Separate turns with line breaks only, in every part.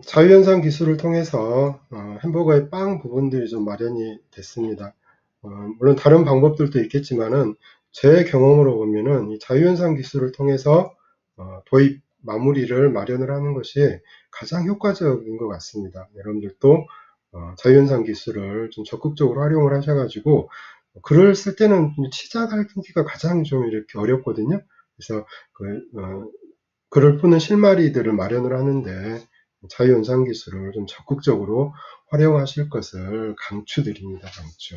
자유현상 기술을 통해서 햄버거의 빵 부분들이 좀 마련이 됐습니다. 물론 다른 방법들도 있겠지만은 제 경험으로 보면은 이 자유현상 기술을 통해서 도입 마무리를 마련을 하는 것이 가장 효과적인 것 같습니다. 여러분들도 자유현상 기술을 좀 적극적으로 활용을 하셔가지고 글을 쓸 때는 시작하기가 가장 좀 이렇게 어렵거든요. 그래서 글을 푸는 실마리들을 마련을 하는데 자유현상 기술을 좀 적극적으로 활용하실 것을 강추드립니다. 강추.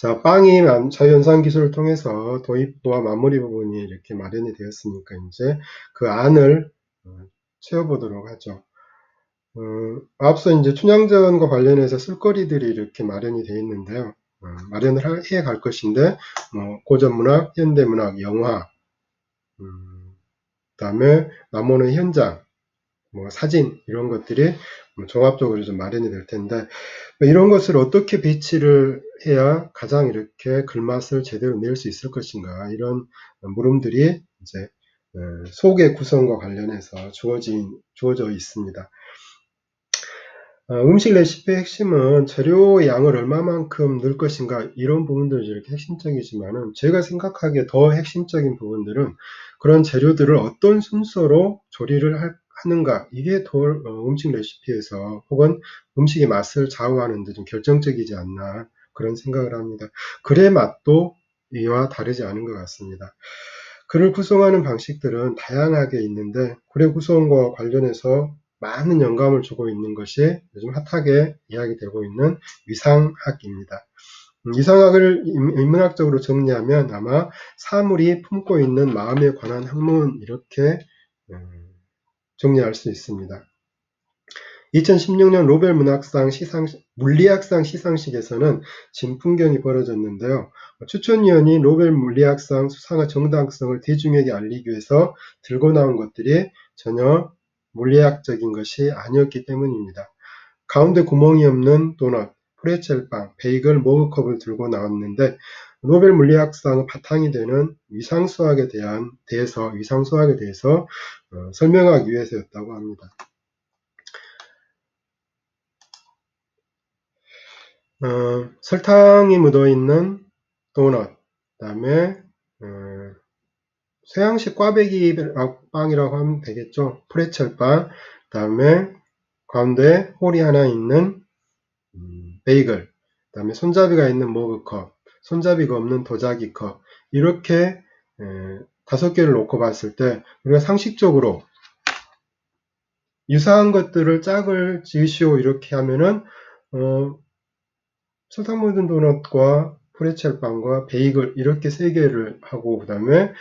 자, 빵이 자유현상 기술을 통해서 도입부와 마무리 부분이 이렇게 마련이 되었으니까 이제 그 안을 채워보도록 하죠. 앞서 이제 춘향전과 관련해서 쓸거리들이 이렇게 마련이 되어 있는데요. 마련을 해 갈 것인데 고전문학, 현대문학, 영화, 그다음에 남원의 현장, 사진 이런 것들이 종합적으로 좀 마련이 될 텐데 이런 것을 어떻게 배치를 해야 가장 이렇게 글맛을 제대로 낼 수 있을 것인가 이런 물음들이 이제 속의 구성과 관련해서 주어져 있습니다. 음식 레시피의 핵심은 재료의 양을 얼마만큼 넣을 것인가 이런 부분들이 이렇게 핵심적이지만은 제가 생각하기에 더 핵심적인 부분들은 그런 재료들을 어떤 순서로 조리를 하는가 이게 더 음식 레시피에서 혹은 음식의 맛을 좌우하는 데 좀 결정적이지 않나 그런 생각을 합니다. 글의 맛도 이와 다르지 않은 것 같습니다. 글을 구성하는 방식들은 다양하게 있는데 글의 구성과 관련해서 많은 영감을 주고 있는 것이 요즘 핫하게 이야기되고 있는 위상학입니다. 위상학을 인문학적으로 정리하면 아마 사물이 품고 있는 마음에 관한 학문 이렇게 정리할 수 있습니다. 2016년 노벨 물리학상 시상식에서는 진풍경이 벌어졌는데요. 추천위원이 노벨 물리학상 수상의 정당성을 대중에게 알리기 위해서 들고 나온 것들이 전혀 물리학적인 것이 아니었기 때문입니다. 가운데 구멍이 없는 도넛, 프레첼빵, 베이글, 머그컵을 들고 나왔는데 노벨 물리학상의 바탕이 되는 위상수학에 대해서 설명하기 위해서였다고 합니다. 설탕이 묻어있는 도넛, 그 다음에 서양식 꽈배기 빵이라고 하면 되겠죠. 프레첼빵, 그 다음에 가운데 홀이 하나 있는 베이글, 그 다음에 손잡이가 있는 머그컵, 손잡이가 없는 도자기컵 이렇게 5개를 놓고 봤을 때 우리가 상식적으로 유사한 것들을 짝을 지으시오 이렇게 하면은 설탕 묻은 도넛과 프레첼빵과 베이글 이렇게 3개를 하고 그 다음에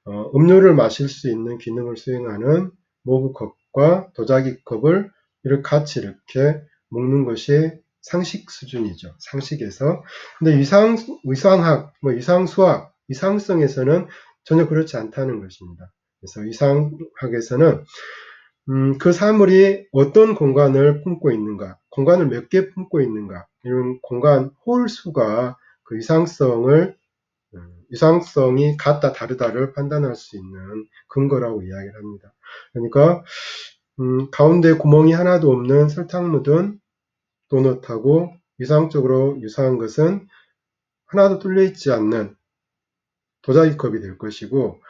음료를 마실 수 있는 기능을 수행하는 머그컵과 도자기컵을 이렇게 같이 이렇게 먹는 것이 상식 수준이죠. 상식에서. 근데 위상학, 위상수학, 위상성에서는 전혀 그렇지 않다는 것입니다. 그래서 위상학에서는 그 사물이 어떤 공간을 품고 있는가, 공간을 몇 개 품고 있는가, 이런 공간 홀수가 그 유상성이 같다 다르다를 판단할 수 있는 근거라고 이야기를 합니다. 그러니까 가운데 구멍이 하나도 없는 설탕 묻은 도넛하고 위상적으로 유사한 것은 하나도 뚫려 있지 않는 도자기컵이 될 것이고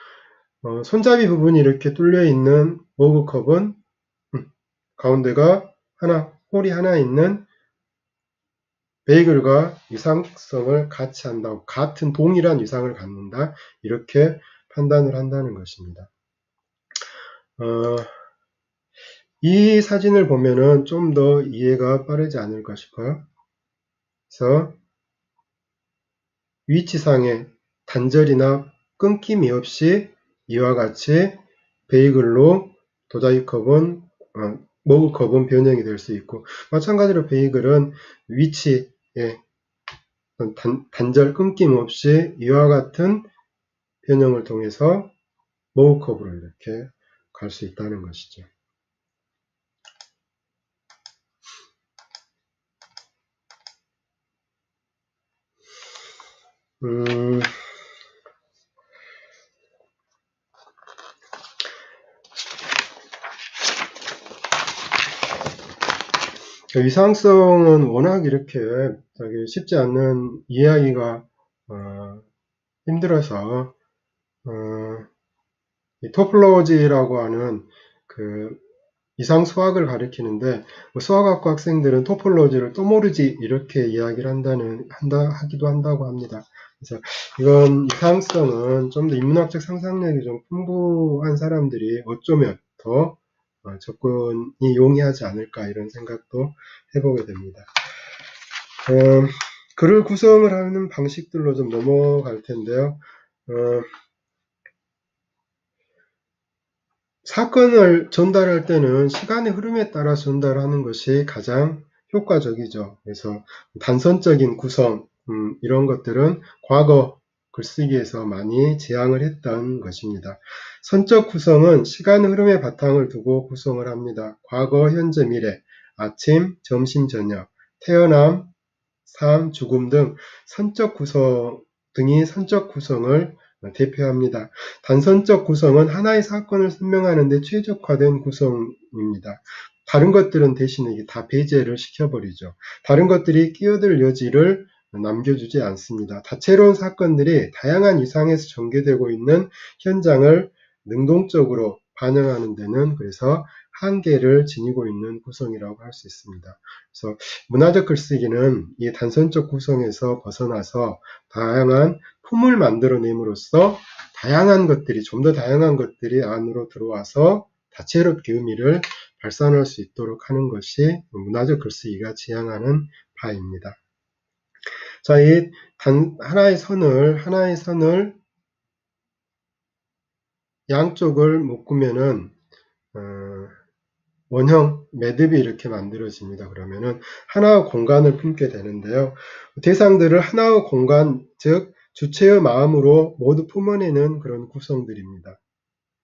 손잡이 부분이 이렇게 뚫려 있는 머그컵은 가운데가 홀이 하나 있는 베이글과 위상성을 같이 한다고 같은 동일한 위상을 갖는다 이렇게 판단을 한다는 것입니다. 이 사진을 보면은 좀 더 이해가 빠르지 않을까 싶어요. 그래서 위치상의 단절이나 끊김이 없이 이와 같이 베이글로 도자기컵은 머그컵은 변형이 될 수 있고 마찬가지로 베이글은 위치에 단절 끊김 없이 이와 같은 변형을 통해서 머그컵으로 이렇게 갈 수 있다는 것이죠. 위상성은 워낙 이렇게 쉽지 않는 이해하기가 힘들어서 이 토폴로지라고 하는 그 이상 수학을 가리키는데 수학학과 학생들은 토폴로지를 또 모르지 이렇게 이야기를 하기도 한다고 합니다. 그래서 이건 이상성은 좀 더 인문학적 상상력이 좀 풍부한 사람들이 어쩌면 더 접근이 용이하지 않을까 이런 생각도 해보게 됩니다. 글을 구성을 하는 방식들로 좀 넘어갈 텐데요. 사건을 전달할 때는 시간의 흐름에 따라 전달하는 것이 가장 효과적이죠. 그래서 단선적인 구성, 이런 것들은 과거 글쓰기에서 많이 지향을 했던 것입니다. 선적 구성은 시간 흐름의 바탕을 두고 구성을 합니다. 과거, 현재, 미래, 아침, 점심, 저녁, 태어남, 삶, 죽음 등 선적 구성 등이 선적 구성을 대표합니다. 단선적 구성은 하나의 사건을 설명하는 데 최적화된 구성입니다. 다른 것들은 대신에 다 배제를 시켜버리죠. 다른 것들이 끼어들 여지를 남겨주지 않습니다. 다채로운 사건들이 다양한 이상에서 전개되고 있는 현장을 능동적으로 반영하는 데는 그래서 한계를 지니고 있는 구성이라고 할 수 있습니다. 그래서 문화적 글쓰기는 이 단선적 구성에서 벗어나서 다양한 품을 만들어냄으로써 좀 더 다양한 것들이 안으로 들어와서 다채롭게 의미를 발산할 수 있도록 하는 것이 문화적 글쓰기가 지향하는 바입니다. 자, 이 하나의 선을 양쪽을 묶으면은 원형 매듭이 이렇게 만들어집니다. 그러면은 하나의 공간을 품게 되는데요. 대상들을 하나의 공간, 즉 주체의 마음으로 모두 품어내는 그런 구성들입니다.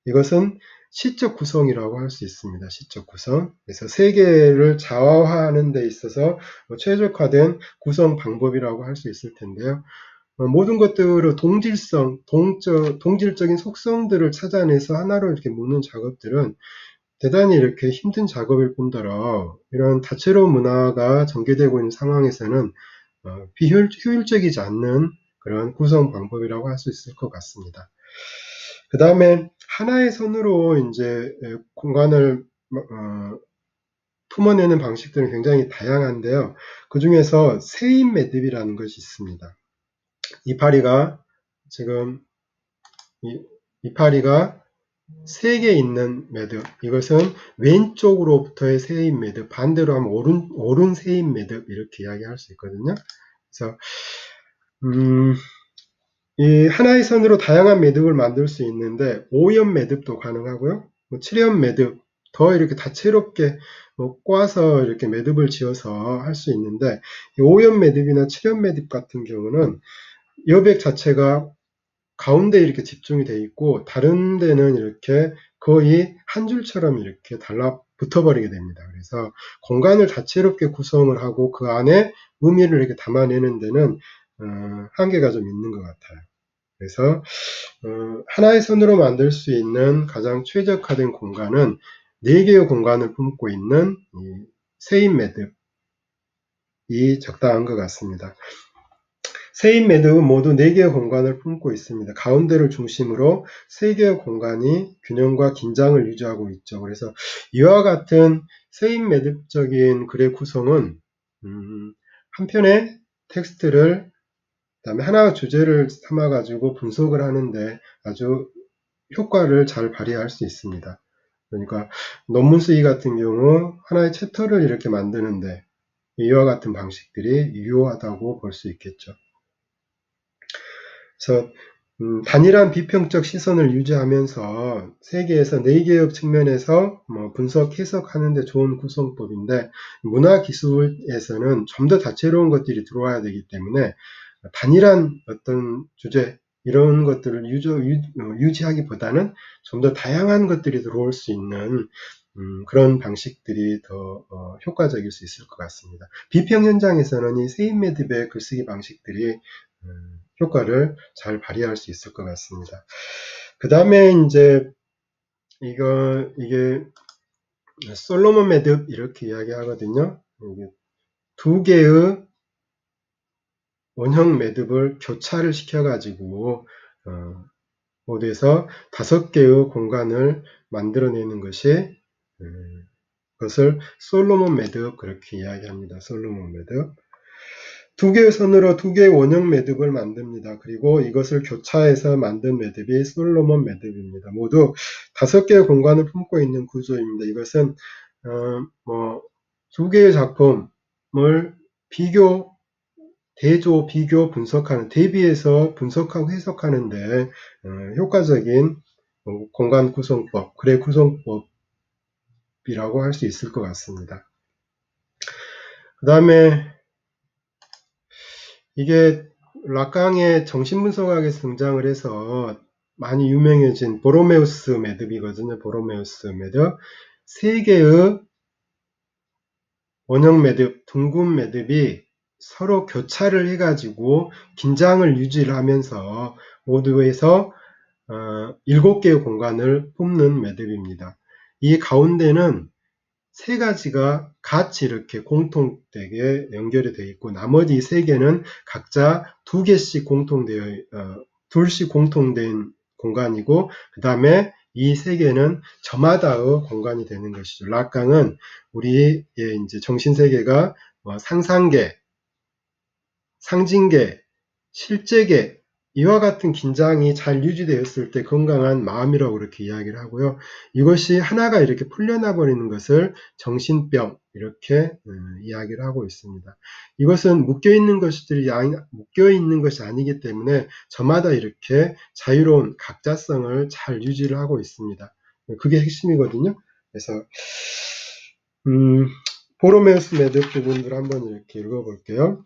이것은 시적 구성이라고 할 수 있습니다. 시적 구성. 그래서 세계를 자화하는 데 있어서 최적화된 구성 방법이라고 할 수 있을 텐데요. 모든 것들의 동질적인 속성들을 찾아내서 하나로 이렇게 묶는 작업들은 대단히 이렇게 힘든 작업일 뿐더러 이런 다채로운 문화가 전개되고 있는 상황에서는 비효율적이지 않는 그런 구성 방법이라고 할 수 있을 것 같습니다. 그 다음에 하나의 선으로 이제 공간을 품어내는 방식들은 굉장히 다양한데요. 그 중에서 세임 매듭이라는 것이 있습니다. 이파리가 지금 이파리가 3개 있는 매듭, 이것은 왼쪽으로부터의 세임 매듭, 반대로 하면 오른 세임 매듭 이렇게 이야기할 수 있거든요. 그래서 이 하나의 선으로 다양한 매듭을 만들 수 있는데 5연 매듭도 가능하고요. 7연 매듭, 더 이렇게 다채롭게 꽈서 이렇게 매듭을 지어서 할 수 있는데 5연 매듭이나 7연 매듭 같은 경우는 여백 자체가 가운데 이렇게 집중이 되어 있고 다른 데는 이렇게 거의 한 줄처럼 이렇게 달라붙어 버리게 됩니다. 그래서 공간을 다채롭게 구성을 하고 그 안에 의미를 이렇게 담아내는 데는 한계가 좀 있는 것 같아요. 그래서 하나의 선으로 만들 수 있는 가장 최적화된 공간은 4개의 공간을 품고 있는 이 세임 매듭이 적당한 것 같습니다. 세임 매듭은 모두 4개의 공간을 품고 있습니다. 가운데를 중심으로 3개의 공간이 균형과 긴장을 유지하고 있죠. 그래서 이와 같은 세임 매듭적인 글의 구성은 한 편의 텍스트를 그다음에 하나의 주제를 삼아 가지고 분석을 하는데 아주 효과를 잘 발휘할 수 있습니다. 그러니까 논문 쓰기 같은 경우 하나의 챕터를 이렇게 만드는데 이와 같은 방식들이 유효하다고 볼 수 있겠죠. 그래서 단일한 비평적 시선을 유지하면서 세계에서 4개의 측면에서 분석, 해석하는 데 좋은 구성법인데 문화기술에서는 좀 더 다채로운 것들이 들어와야 되기 때문에 단일한 어떤 주제 이런 것들을 유지하기보다는 좀 더 다양한 것들이 들어올 수 있는 그런 방식들이 더 효과적일 수 있을 것 같습니다. 비평 현장에서는 이 세임 매듭의 글쓰기 방식들이 효과를 잘 발휘할 수 있을 것 같습니다. 그 다음에 이제 이게 솔로몬 매듭 이렇게 이야기하거든요. 두 개의 원형 매듭을 교차를 시켜가지고 모두에서 5개의 공간을 만들어내는 것이 그것을 솔로몬 매듭 그렇게 이야기합니다. 솔로몬 매듭. 2개의 선으로 2개의 원형 매듭을 만듭니다. 그리고 이것을 교차해서 만든 매듭이 솔로몬 매듭입니다. 모두 5개의 공간을 품고 있는 구조입니다. 이것은 2개의 작품을 대조, 비교, 분석하는, 대비해서 분석하고 해석하는데 효과적인 공간 구성법, 그래 구성법이라고 할 수 있을 것 같습니다. 그 다음에 이게 락강의 정신분석학에서 등장을 해서 많이 유명해진 보로메우스 매듭이거든요. 보로메우스 매듭. 3개의 원형 매듭, 둥근 매듭이 서로 교차를 해가지고 긴장을 유지를 하면서 모두에서 7개의 공간을 품는 매듭입니다. 이 가운데는 3가지가 같이 이렇게 공통되게 연결이 되어 있고 나머지 3개는 각자 2개씩 둘씩 공통된 공간이고 그 다음에 이 3개는 저마다의 공간이 되는 것이죠. 락강은 우리의 이제 정신세계가 상상계, 상징계, 실제계 이와 같은 긴장이 잘 유지되었을 때 건강한 마음이라고 그렇게 이야기를 하고요. 이것이 하나가 이렇게 풀려나 버리는 것을 정신병 이렇게 이야기를 하고 있습니다. 이것은 묶여있는 것이 아니기 때문에 저마다 이렇게 자유로운 각자성을 잘 유지를 하고 있습니다. 그게 핵심이거든요. 그래서 보로메우스 매듭 부분들 한번 이렇게 읽어볼게요.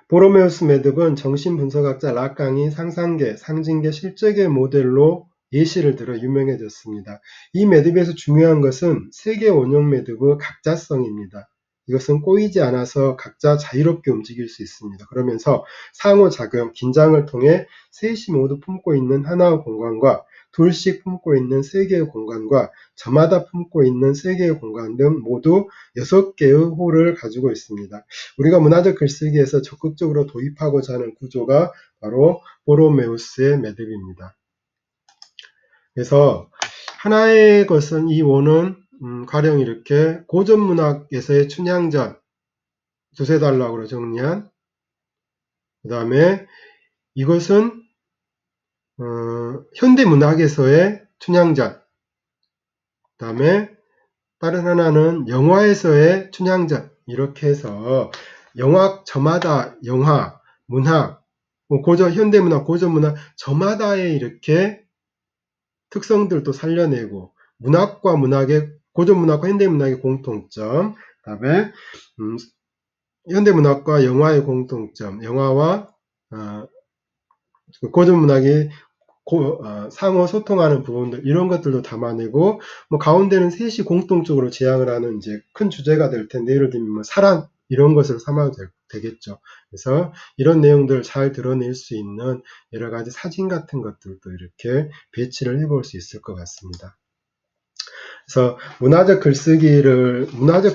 보로메우스 매듭은 정신분석학자 락강이 상상계, 상징계, 실제계 모델로 예시를 들어 유명해졌습니다. 이 매듭에서 중요한 것은 3개 원형 매듭의 각자성입니다. 이것은 꼬이지 않아서 각자 자유롭게 움직일 수 있습니다. 그러면서 상호작용, 긴장을 통해 셋이 모두 품고 있는 하나의 공간과 둘씩 품고 있는 3개의 공간과 저마다 품고 있는 3개의 공간 등 모두 6개의 홀을 가지고 있습니다. 우리가 문화적 글쓰기에서 적극적으로 도입하고자 하는 구조가 바로 보로메우스의 매듭입니다. 그래서 하나의 것은 이 원은 가령 이렇게 고전문학에서의 춘향전 두세 단락으로 정리한 그 다음에 이것은 현대문학에서의 춘향전 그 다음에 다른 하나는 영화에서의 춘향전 이렇게 해서 영화 저마다 영화, 문학, 고전, 현대문학, 고전문학 저마다의 이렇게 특성들도 살려내고 문학과 문학의 고전문학과 현대문학의 공통점 그 다음에 현대문학과 영화의 공통점 영화와 고전문학이 상호 소통하는 부분들 이런 것들도 담아내고 가운데는 셋이 공통적으로 지향을 하는 이제 큰 주제가 될 텐데 예를 들면 사랑 이런 것을 삼아도 되겠죠. 그래서 이런 내용들을 잘 드러낼 수 있는 여러 가지 사진 같은 것들도 이렇게 배치를 해볼 수 있을 것 같습니다. 그래서 문화적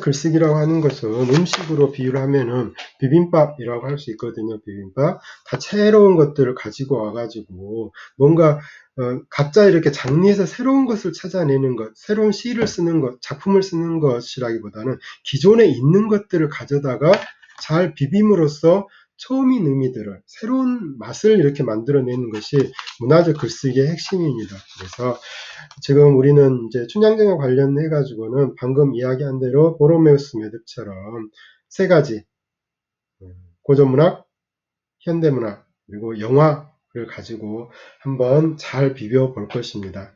글쓰기라고 하는 것은 음식으로 비유를 하면은 비빔밥이라고 할 수 있거든요. 비빔밥. 다채로운 것들을 가지고 와가지고 뭔가 각자 이렇게 장르에서 새로운 것을 찾아내는 것, 새로운 시를 쓰는 것, 작품을 쓰는 것이라기보다는 기존에 있는 것들을 가져다가 잘 비빔으로써 처음인 의미들을 새로운 맛을 이렇게 만들어내는 것이 문화적 글쓰기의 핵심입니다. 그래서 지금 우리는 이제 춘향전과 관련해 가지고는 방금 이야기한 대로 보로메우스 매듭처럼 3가지 고전문학, 현대문학 그리고 영화를 가지고 한번 잘 비벼 볼 것입니다.